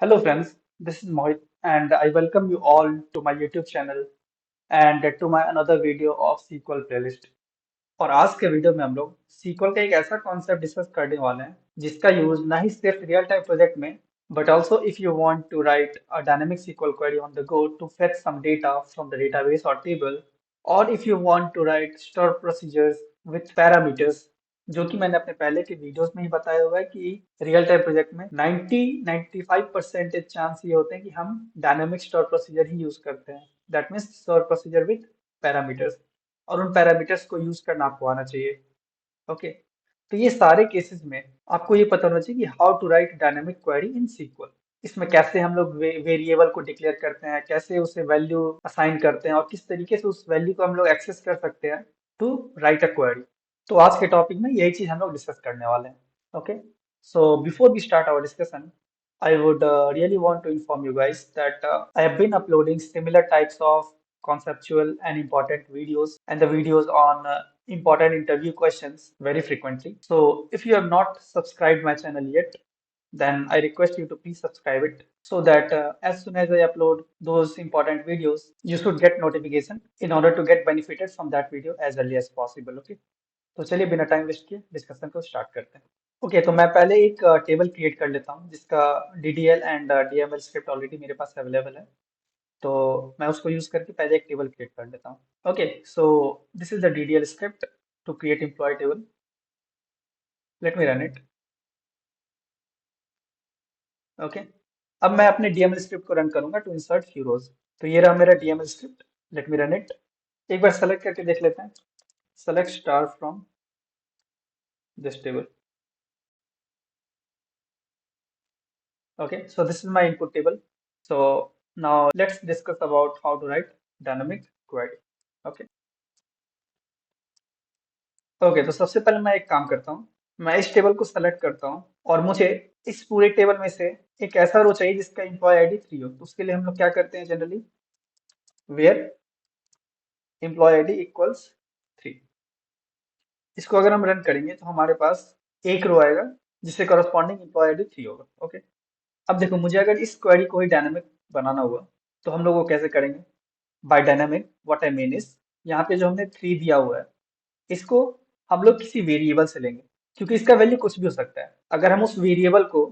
Hello friends, this is Mohit and I welcome you all to my YouTube channel and to my another video of SQL playlist। और आज के video में हम लोग SQL का एक ऐसा कॉन्सेप्ट डिस्कस करने वाले हैं जिसका यूज ना ही सिर्फ रियल टाइम प्रोजेक्ट में but also if you want to write a dynamic SQL query on the go to fetch some data from the database or table or if you want to write store procedures with parameters जो कि मैंने अपने पहले के videos में ही बताया हुआ है कि रियल टाइम प्रोजेक्ट में 90-95% चांस ये होते हैं कि हम डायनामिक स्टोर प्रोसीजर ही यूज करते हैं। That means store procedure with parameters और उन पैरामीटर्स को यूज करना आपको आना चाहिए। ओके, तो ये सारे केसेस में आपको ये पता होना चाहिए कि how to write dynamic query in sequel. इसमें कैसे हम लोग वेरिएबल को डिक्लेयर करते हैं, कैसे उसे वैल्यू असाइन करते हैं और किस तरीके से उस वैल्यू को हम लोग एक्सेस कर सकते हैं टू राइट अ क्वेरी। तो आज के टॉपिक में यही चीज हम लोग डिस्कस करने वाले हैं। Okay, so before we start our discussion I would really want to inform you guys that I have been uploading similar types of conceptual and important videos and the videos on important interview questions very frequently. So if you have not subscribed my channel yet, then I request you to please subscribe it so that as soon as I upload those important videos, you should get notification in order to get benefited from that video as early as possible. Okay. तो चलिए बिना time waste किए discussion को start करते हैं। Okay, तो मैं पहले एक टेबल क्रिएट कर लेता हूँ जिसका DDL and DML script already मेरे पास अवेलेबल है। तो मैं उसको यूज करके पहले एक टेबल क्रिएट कर लेता हूँ। Okay, so this is the DDL script to create employee table. Let me run it. Okay, अब मैं अपने DML स्क्रिप्ट को रन करूंगा टू इंसर्ट फ्यू रोज। तो ये रहा मेरा DML script. Let me run it. एक बार सेलेक्ट करके देख लेते हैं। Select star from this table. Okay, so this is my input table. So now let's discuss about how to write dynamic query. Okay. Okay, तो सबसे पहले मैं एक काम करता हूँ। मैं इस टेबल को सेलेक्ट करता हूँ और मुझे इस पूरे टेबल में से एक ऐसा रो चाहिए जिसका एम्प्लॉय आईडी 3 हो। तो उसके लिए हम लोग क्या करते हैं generally, where employee ID equals 3। इसको अगर हम रन करेंगे तो हमारे पास एक रो आएगा जिससे करस्पॉन्डिंग एम्प्लॉय आईडी 3 होगा। ओके, अब देखो मुझे अगर इस क्वेरी को ही डायनामिक बनाना हुआ तो हम लोग वो कैसे करेंगे। By dynamic what I mean is, यहाँ पे जो हमने 3 दिया हुआ है इसको हम लोग किसी वेरिएबल से लेंगे क्योंकि इसका वैल्यू कुछ भी हो सकता है। अगर हम उस वेरिएबल को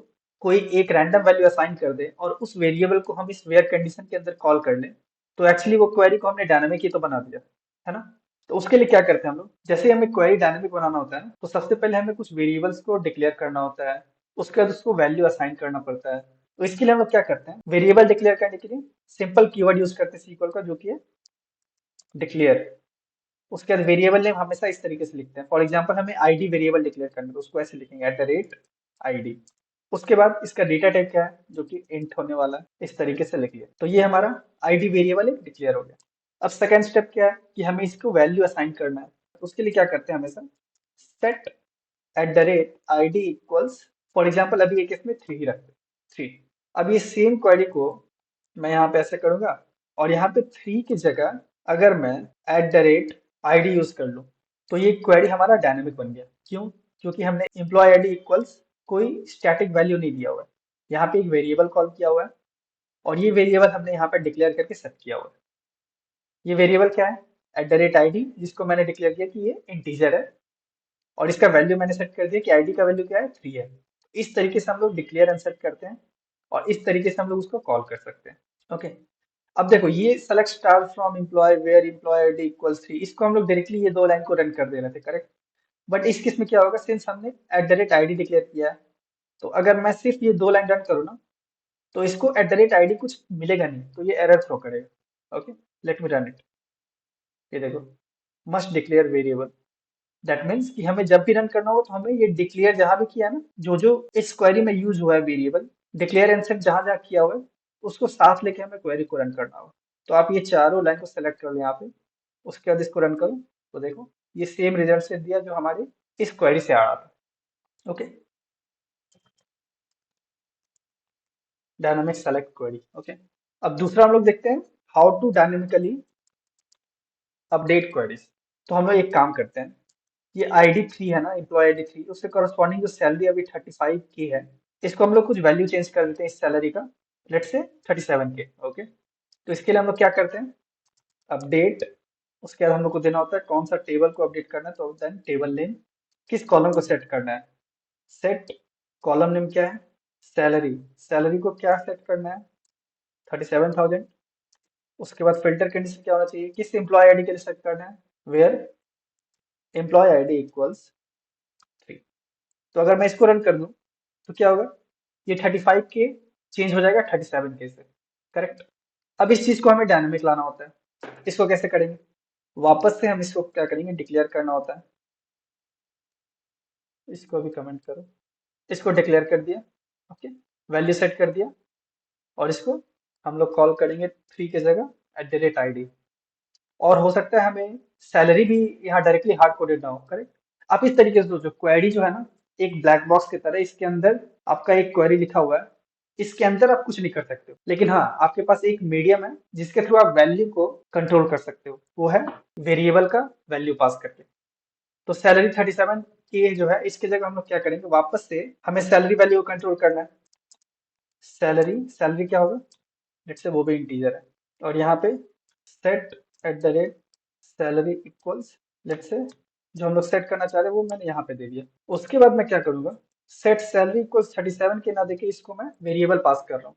कोई एक रैंडम वैल्यू असाइन कर दें और उस वेरिएबल को हम इस वेयर कंडीशन के अंदर कॉल कर लें तो एक्चुअली वो क्वेरी को हमने डायनामिक ही तो बना दिया है ना। तो उसके लिए क्या करते हैं हम लोग, जैसे ही हमें क्वेरी डायनामिक बनाना होता है तो सबसे पहले हमें कुछ वेरिएबल्स को डिक्लेयर करना होता है, उसके बाद उसको वैल्यू असाइन करना पड़ता है। तो इसके लिए हम लोग क्या करते हैं, वेरिएबल डिक्लेयर करने के लिए सिंपल कीवर्ड यूज करते हैं SQL का जो कि है डिक्लेयर। उसके बाद वेरिएबल नेम हमेशा इस तरीके से लिखते हैं। फॉर एग्जांपल हमें आईडी वेरिएबल डिक्लेयर करना है तो उसको ऐसे लिखेंगे @id। उसके बाद इसका डेटा टाइप क्या है जो कि इंट होने वाला है, इस तरीके से लिख लिया। तो ये हमारा आईडी वेरिएबल एक डिक्लेयर हो गया। अब सेकंड स्टेप क्या है कि हमें इसको वैल्यू असाइन करना है। तो उसके लिए क्या करते हैं, हमेशा set @id equals, for example अभी एक इसमें 3 ही रखते हैं, 3। अब ये सेम क्वेरी को मैं यहाँ पे ऐसे करूंगा और यहाँ पे 3 की जगह अगर मैं @id यूज कर लूँ तो ये क्वेरी हमारा डायनेमिक बन गया। क्यों? क्योंकि हमने एम्प्लॉय आईडी इक्वल्स कोई स्टैटिक वैल्यू नहीं दिया हुआ है, यहाँ पे एक वेरिएबल कॉल किया हुआ है और ये वेरिएबल हमने यहाँ पे डिक्लेयर करके सेट किया हुआ है। ये वेरिएबल क्या है, @id, जिसको मैंने डिक्लेयर किया कि ये इंटीजर है और इसका वैल्यू मैंने सेट कर दिया कि आईडी का वैल्यू क्या है, 3 है। इस तरीके से हम लोग डिक्लेयर एंड सेट करते हैं और इस तरीके से हम लोग उसको कॉल कर सकते हैं। ओके, अब देखो ये select star from employee where employee ID equals 3, इसको हम लोग डायरेक्टली ये दो लाइन को रन कर दे रहे थे, करेक्ट। बट इस केस में क्या होगा, सिंस हमने @id डिक्लेयर किया है तो अगर मैं सिर्फ ये दो लाइन रन करूँ ना तो इसको @id कुछ मिलेगा नहीं, तो ये एरर थ्रो करेगा। Okay, late me run it. ये देखो, must declare variable. That means कि हमें जब भी रन करना हो तो हमें ये डिक्लेयर जहां भी किया है ना, जो जो इस क्वेरी में यूज हुआ है वेरिएबल, डिक्लेयर एंड सेट जहां जहां किया हुआ है उसको साथ लेके हमें क्वेरी को रन करना होगा। तो आप ये चारों लाइन को सेलेक्ट कर लो यहाँ पे, उसके बाद इसको रन करो तो देखो ये सेम रिजल्ट से दिया जो हमारे इस क्वेरी से आ रहा था। Okay, dynamic select query. Okay, अब दूसरा हम लोग देखते हैं how to dynamically update queries. तो हम लोग एक काम करते हैं, ये आईडी 3 है ना, एम्प्लॉय आईडी 3, उससे करस्पॉन्डिंग जो सैलरी अभी 35K है, इसको हम लोग कुछ वैल्यू चेंज कर देते हैं इस सैलरी का, लेट से 37K। ओके, तो इसके लिए हम लोग क्या करते हैं, अपडेट, उसके बाद हम लोग को देना होता है कौन सा टेबल को अपडेट करना है, तो देन टेबल नेम, किस कॉलम को सेट करना है, सेट कॉलम नेम क्या है, सैलरी, सैलरी को क्या सेट करना है, 37,000। उसके बाद फिल्टर कंडीशन क्या होना चाहिए, किस एम्प्लॉय आईडी के लिए सेट करना है, वेयर एम्प्लॉय आईडी इक्वल्स 3। तो अगर मैं इसको रन कर दूं तो क्या होगा, ये 35K चेंज हो जाएगा 37K से, करेक्ट। अब इस चीज को हमें डायनामिक लाना होता है, इसको कैसे करेंगे, वापस से हम इसको क्या करेंगे, डिक्लेयर करना होता है, इसको भी कमेंट करो, इसको डिक्लेयर कर दिया, ओके, वैल्यू सेट कर दिया, और इसको हम लोग कॉल करेंगे 3 की जगह @id। और हो सकता है हमें सैलरी भी यहाँ डायरेक्टली हार्ड कोडेड ना हो, करेक्ट। आप इस तरीके से सोचो, क्वेरी जो है ना, एक ब्लैक बॉक्स की तरह, इसके अंदर आपका एक क्वेरी लिखा हुआ है, इसके अंदर आप कुछ नहीं कर सकते हो, लेकिन हाँ आपके पास एक मीडियम है जिसके थ्रू आप वैल्यू को कंट्रोल कर सकते हो, वो है वेरिएबल का वैल्यू पास करके। तो सैलरी 37 की जो है, इसकी जगह हम लोग क्या करेंगे, वापस से हमें सैलरी वैल्यू को कंट्रोल करना है, सैलरी, सैलरी क्या होगा, लेट्स से वो भी इंटीजर है, और यहाँ पे set salary equals, let's say जो हम लोग सेट करना चाह रहे हैं वो मैंने यहाँ पे दे दिया। उसके बाद मैं क्या करूंगा, सेट सैलरी इक्वल्स 37 के ना देके इसको मैं वेरिएबल पास कर रहा हूँ,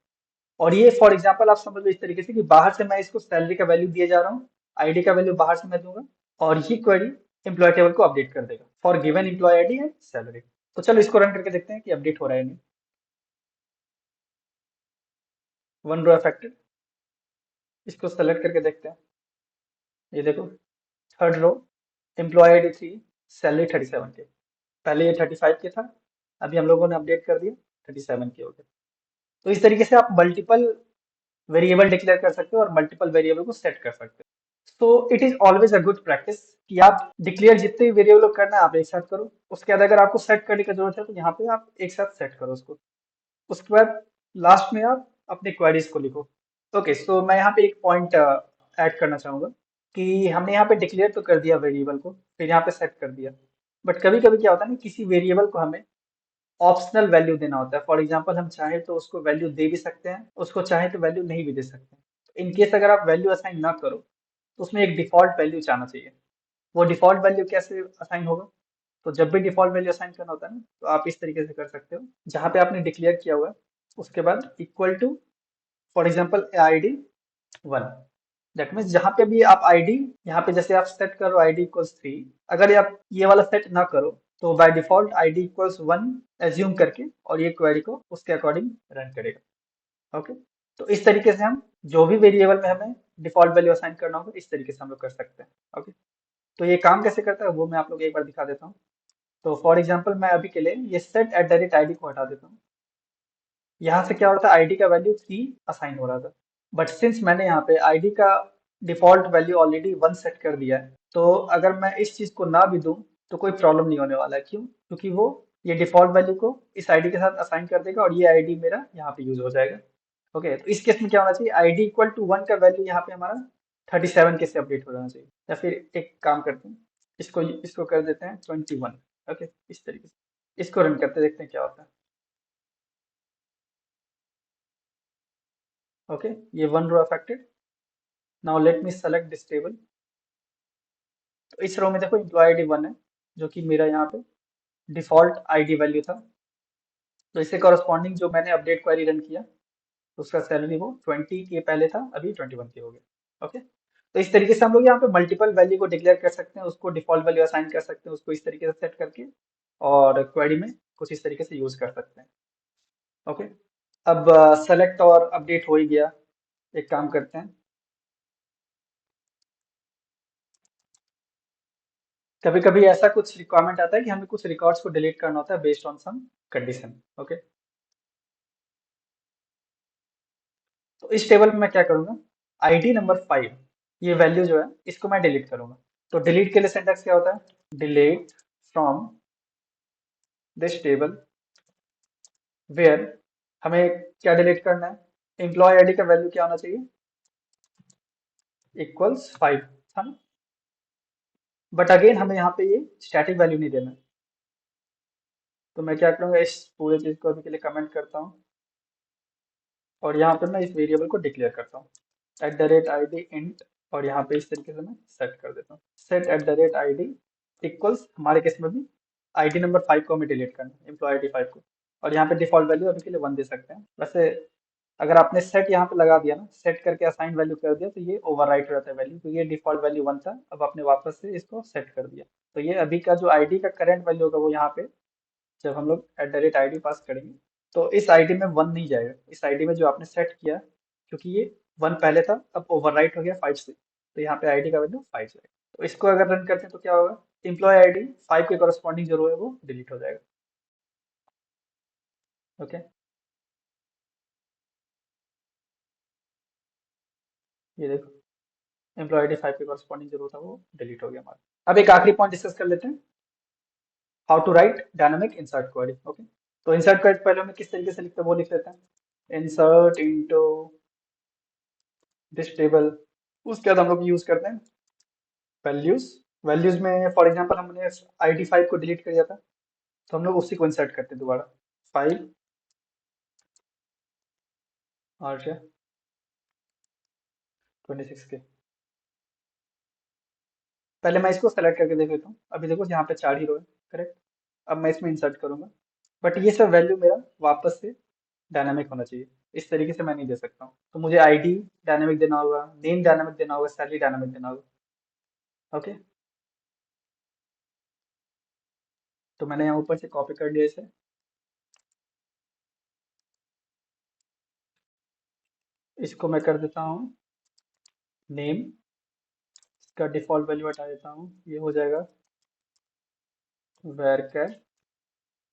और ये फॉर एग्जाम्पल आप समझ लो इस तरीके से कि बाहर से मैं इसको सैलरी का वैल्यू दिए जा रहा हूँ, आईडी का वैल्यू बाहर से मैं दूंगा, और ये क्वेरी एम्प्लॉय टेबल को अपडेट कर देगा for given employee ID and salary. तो चलो इसको रन करके देखते हैं कि अपडेट हो रहा है नहीं। वन रो अफेक्टेड, इसको सेलेक्ट करके देखते हैं, ये देखो, third row, employee ID 3, salary 37 K, पहले ये 35 के था, अभी हम लोगों ने अपडेट कर दिया 37 के हो गए। तो इस तरीके से आप मल्टीपल वेरिएबल डिक्लेयर कर सकते हो और मल्टीपल वेरिएबल को सेट कर सकते हो। तो it is always a good practice कि आप डिक्लेयर जितने भी वेरिएबल करना है आप एक साथ करो, उसके बाद अगर आपको सेट करने की जरूरत है तो यहाँ पे आप एक साथ सेट करो उसको, उसके बाद लास्ट में आप अपने क्वेरीज को लिखो। ओके, सो मैं यहाँ पे एक पॉइंट ऐड करना चाहूंगा कि हमने यहाँ पे डिक्लेयर तो कर दिया वेरिएबल को, फिर यहाँ पे सेट कर दिया, बट कभी कभी क्या होता है ना, किसी वेरिएबल को हमें ऑप्शनल वैल्यू देना होता है। फॉर एग्जांपल हम चाहे तो उसको वैल्यू दे भी सकते हैं, उसको चाहे तो वैल्यू नहीं भी दे सकते हैं। इन केस अगर आप वैल्यू असाइन ना करो तो उसमें एक डिफॉल्ट वैल्यू आना चाहिए। वो डिफॉल्ट वैल्यू कैसे असाइन होगा, तो जब भी डिफॉल्ट वैल्यू असाइन करना होता है ना, तो आप इस तरीके से कर सकते हो, जहाँ पे आपने डिक्लेयर किया हुआ है उसके बाद equal to, for example ID 1, that means जहाँ पे भी आप आईडी, यहाँ पे जैसे आप सेट करो ID इक्वल्स 3, अगर आप ये वाला सेट ना करो तो by default ID equals 1 assume करके और ये क्वेरी को उसके अकॉर्डिंग रन करेगा। ओके, तो इस तरीके से हम जो भी वेरिएबल में हमें डिफॉल्ट वैल्यू असाइन करना होगा इस तरीके से हम लोग कर सकते हैं। ओके, तो ये काम कैसे करता है वो मैं आप लोग एक बार दिखा देता हूँ। तो फॉर एग्जाम्पल मैं अभी के लिए ये सेट @id को हटा देता हूँ, यहाँ से क्या हो रहा था, आईडी का वैल्यू 3 असाइन हो रहा था, बट सिंस मैंने यहाँ पे आईडी का डिफॉल्ट वैल्यू ऑलरेडी 1 सेट कर दिया है, तो अगर मैं इस चीज को ना भी दूं तो कोई प्रॉब्लम नहीं होने वाला है। क्यों, क्योंकि वो ये डिफॉल्ट वैल्यू को इस आईडी के साथ असाइन कर देगा और ये आईडी मेरा यहाँ पे यूज हो जाएगा। ओके, तो इस केस में क्या होना चाहिए, आईडी इक्वल टू 1 का वैल्यू यहाँ पे हमारा 37 के से अपडेट हो जाना चाहिए, या फिर एक काम करते हैं, इसको इसको कर देते हैं 21। ओके, इस तरीके से इसको रन करते देखते हैं क्या होता है। ओके, ये one row affected. Now let me select this table. तो इस रो में देखो एम्प्लॉय आईडी 1 है, जो कि मेरा यहाँ पे डिफॉल्ट आईडी वैल्यू था, तो इससे कॉरस्पॉन्डिंग जो मैंने अपडेट क्वेरी रन किया तो उसका सैलरी वो 20 के पहले था, अभी 21 के हो गया। ओके, तो इस तरीके से हम लोग यहाँ पे मल्टीपल वैल्यू को डिक्लेयर कर सकते हैं, उसको डिफॉल्ट वैल्यू असाइन कर सकते हैं, उसको इस तरीके से सेट करके और क्वेरी में कुछ इस तरीके से यूज कर सकते हैं। ओके, अब सेलेक्ट और अपडेट हो ही गया, एक काम करते हैं, कभी कभी ऐसा कुछ रिक्वायरमेंट आता है कि हमें कुछ रिकॉर्ड्स को डिलीट करना होता है based on some condition. Okay, तो इस टेबल में मैं क्या करूंगा, आईडी नंबर 5, ये वैल्यू जो है इसको मैं डिलीट करूंगा। तो डिलीट के लिए सिंटैक्स क्या होता है, delete from this table where, हमें क्या डिलीट करना है, एम्प्लॉय आईडी का वैल्यू क्या होना चाहिए, इक्वल्स 5 था ना, बट अगेन हमें यहाँ पे ये स्टैटिक वैल्यू नहीं देना है, तो मैं क्या करूँगा, इस पूरे चीज़ को अभी के लिए कमेंट करता हूँ और यहाँ पर मैं इस वेरिएबल को डिक्लेयर करता हूँ @id int, और यहाँ पे इस तरीके से मैं सेट कर देता हूँ सेट @id इक्वल्स, हमारे केस में भी आईडी नंबर 5 को हमें डिलीट करना है, एम्प्लॉय आईडी 5 को, और यहाँ पे डिफॉल्ट वैल्यू अभी के लिए 1 दे सकते हैं। वैसे अगर आपने सेट यहाँ पे लगा दिया ना, सेट करके असाइन वैल्यू कर दिया, तो ये ओवरराइट हो जाता है वैल्यू, तो ये डिफॉल्ट वैल्यू 1 था, अब आपने वापस से इसको सेट कर दिया, तो ये अभी का जो आईडी का करंट वैल्यू होगा वो यहाँ पे जब हम लोग @id पास करेंगे तो इस आईडी में 1 नहीं जाएगा, इस आईडी में जो आपने सेट किया, क्योंकि ये 1 पहले था अब ओवरराइट हो गया 5 से, तो यहाँ पे आईडी का वैल्यू 5 जाएगा। तो इसको अगर रन करते हैं तो क्या होगा, एम्प्लॉय आईडी 5 के कॉरेस्पॉन्डिंग जो रो है वो डिलीट हो जाएगा। ओके, ये देखो एम्प्लॉय आईडी 5 के कॉरेस्पॉन्डिंग जो रो था वो डिलीट हो गया हमारा। अब एक आखिरी पॉइंट डिस्कस कर लेते हैं, how to write dynamic insert query. Okay, तो इंसर्ट क्वेरी पहले हमें किस तरीके से लिखते हैं वो लिख लेते हैं, इंसर्ट इनटू दिस टेबल। उसके बाद हम लोग यूज करते हैं वैल्यूज। वैल्यूज में फॉर एग्जांपल हमने आईडी 5 को डिलीट कर दिया था, तो हम लोग उसी को इंसर्ट करते हैं दोबारा, 5 और क्या 26 के। पहले मैं इसको सेलेक्ट करके देख लेता हूँ, अभी देखो यहाँ पे 4 ही रो है, करेक्ट। अब मैं इसमें इंसर्ट करूंगा, बट ये सब वैल्यू मेरा वापस से डायनामिक होना चाहिए, इस तरीके से मैं नहीं दे सकता हूँ। तो मुझे आईडी डायनामिक देना होगा, नेम डायनामिक देना होगा, सैलरी डायनामिक देना होगा। ओके, तो मैंने यहाँ ऊपर से कॉपी कर लिया इसे, इसको मैं कर देता हूँ नेम, इसका डिफॉल्ट वैल्यू हटा देता हूँ, ये हो जाएगा वैरकर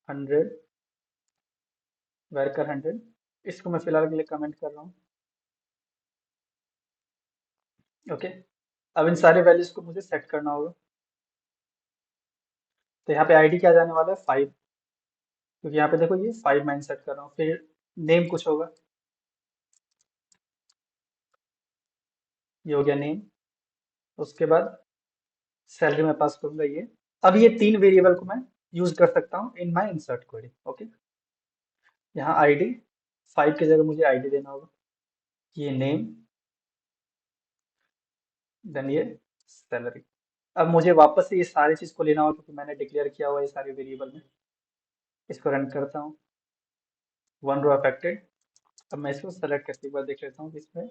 100, वैरकर 100। इसको मैं फिलहाल के लिए कमेंट कर रहा हूँ। ओके, अब इन सारे वैल्यूज को मुझे सेट करना होगा, तो यहाँ पे आईडी क्या जाने वाला है 5, क्योंकि यहाँ पे देखो ये 5 मैं सेट कर रहा हूँ, फिर नेम कुछ होगा, ये हो गया नेम, उसके बाद सैलरी में पास करूंगा ये। अब ये 3 वेरिएबल को मैं यूज कर सकता हूँ इन माई इंसर्ट क्वेरी। ओके, यहाँ आईडी 5 की जगह मुझे आईडी देना होगा, ये नेम, देन ये सैलरी। अब मुझे वापस से ये सारी चीज को लेना होगा, क्योंकि मैंने डिक्लेयर किया हुआ है ये सारे वेरिएबल में। इसको रन करता हूँ, 1 रो अफेक्टेड। अब मैं इसको सेलेक्ट करके एक बार देख लेता हूँ कि इसमें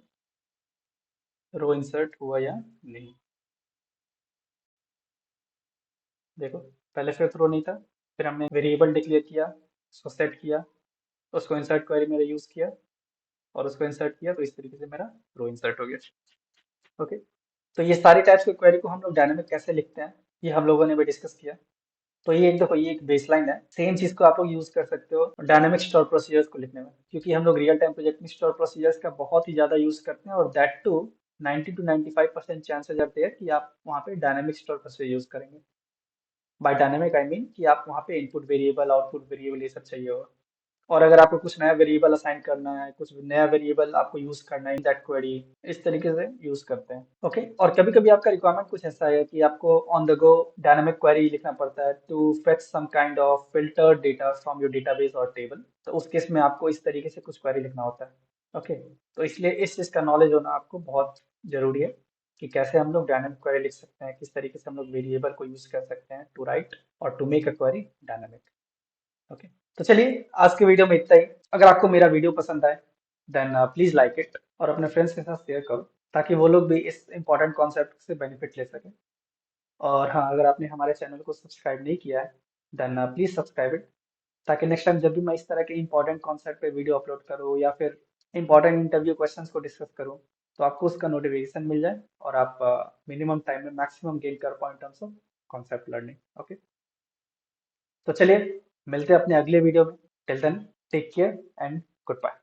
रो इंसर्ट हुआ या नहीं। देखो पहले फिफ्थ रो नहीं था, फिर हमने वेरिएबल डिक्लेयर किया, उसको सेट किया, उसको इंसर्ट क्वेरी में यूज किया और उसको इंसर्ट किया, तो इस तरीके से मेरा रो इंसर्ट हो गया। ओके, तो ये सारी टाइप्स की क्वेरी को हम लोग डायनामिक कैसे लिखते हैं ये हम लोगों ने भी डिस्कस किया। तो ये एक देखो ये एक बेसलाइन है, सेम चीज को आप लोग यूज कर सकते हो डायनामिक स्टोर प्रोसीजर्स को लिखने में, क्योंकि हम लोग रियल टाइम प्रोजेक्ट में स्टोर प्रोसीजर्स का बहुत ही ज्यादा यूज करते हैं, और that too 90 to 95% chances are there कि आप वहाँ पे डायनामिक स्टोर प्रोसीजर यूज करेंगे। बाय डायनामिक आई मीन कि आप वहाँ पे इनपुट वेरिएबल आउटपुट वेरिएबल ये सब चाहिए होगा, और अगर आपको कुछ नया वेरिएबल असाइन करना है, कुछ नया वेरिएबल आपको यूज करना है इन दैट क्वेरी, इस तरीके से यूज करते हैं। ओके, और कभी कभी आपका रिक्वायरमेंट कुछ ऐसा है कि आपको on the go dynamic query लिखना पड़ता है to fetch some kind of filtered data from your database और टेबल, तो उस केस में आपको इस तरीके से कुछ क्वेरी लिखना होता है। ओके, तो इसलिए इस चीज का नॉलेज होना आपको बहुत जरूरी है कि कैसे हम लोग डायनामिक क्वेरी लिख सकते हैं, किस तरीके से हम लोग वेरिएबल को यूज कर सकते हैं टू राइट और to make a query dynamic. Okay, तो चलिए आज के वीडियो में इतना ही। अगर आपको मेरा वीडियो पसंद आए देन प्लीज लाइक इट और अपने फ्रेंड्स के साथ शेयर करो, ताकि वो लोग भी इस इंपॉर्टेंट कॉन्सेप्ट से बेनिफिट ले सकें। और हाँ, अगर आपने हमारे चैनल को सब्सक्राइब नहीं किया है देन प्लीज सब्सक्राइब इट, ताकि नेक्स्ट टाइम जब भी मैं इस तरह के इंपॉर्टेंट कॉन्सेप्ट पे वीडियो अपलोड करूँ या फिर इंपॉर्टेंट इंटरव्यू क्वेश्चंस को डिस्कस करूँ, तो आपको उसका नोटिफिकेशन मिल जाए और आप मिनिमम टाइम में मैक्सिमम गेन कर पाओ in terms of concept learning. Okay, तो चलिए मिलते हैं अपने अगले वीडियो में, till then take care and good bye.